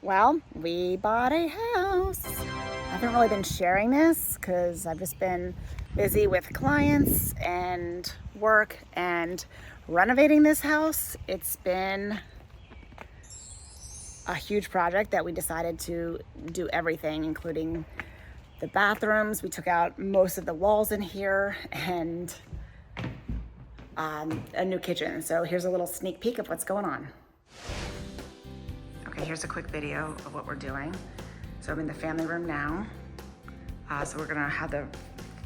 Well, we bought a house. I haven't really been sharing this because I've just been busy with clients and work and renovating this house. It's been a huge project that we decided to do everything, including the bathrooms. We took out most of the walls in here and a new kitchen. So here's a little sneak peek of what's going on. Okay, here's a quick video of what we're doing. So I'm in the family room now. So we're gonna have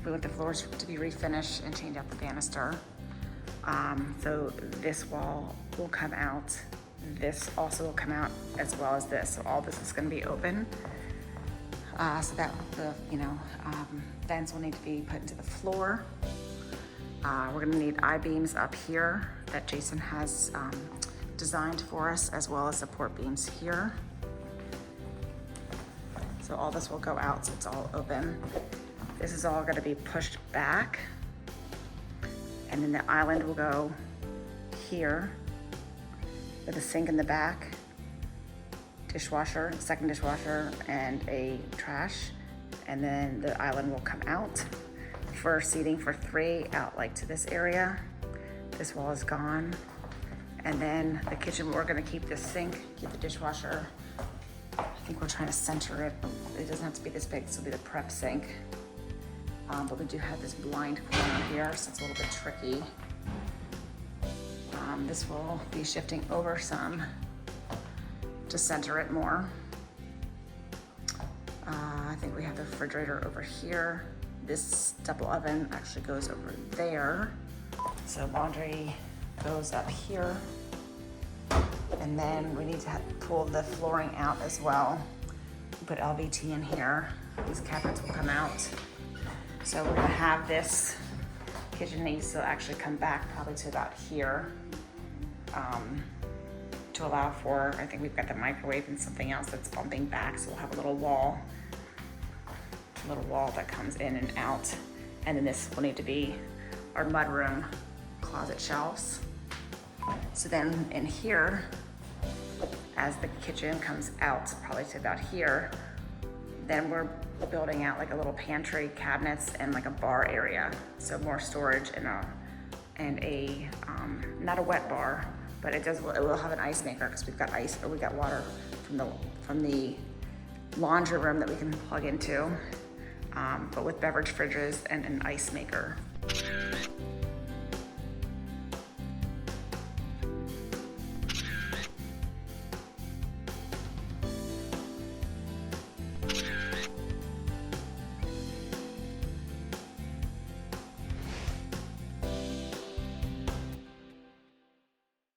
we want the floors to be refinished and change out the banister. So this wall will come out. This also will come out as well as this. So all this is gonna be open. So that the vents will need to be put into the floor. We're gonna need I-beams up here that Jason has designed for us, as well as support beams here. So all this will go out, so it's all open. This is all gonna be pushed back. And then the island will go here with a sink in the back, dishwasher, second dishwasher, and a trash. And then the island will come out for seating for 3 out like to this area. This wall is gone. And then the kitchen, we're gonna keep this sink, keep the dishwasher. I think we're trying to center it. It doesn't have to be this big, this will be the prep sink. But we do have this blind corner here, so it's a little bit tricky. This will be shifting over some to center it more. I think we have the refrigerator over here. This double oven actually goes over there. So laundry goes up here. And then we need to pull the flooring out as well. Put LVT in here. These cabinets will come out. So we're gonna have this kitchen needs to actually come back probably to about here to allow for, I think we've got the microwave and something else that's bumping back. So we'll have a little wall that comes in and out. And then this will need to be our mudroom closet shelves. So then in here, as the kitchen comes out, probably to about here, then we're building out like a little pantry, cabinets, and like a bar area. So more storage and a not a wet bar, but it will have an ice maker because we've got ice, or we got water from the laundry room that we can plug into, but with beverage fridges and an ice maker.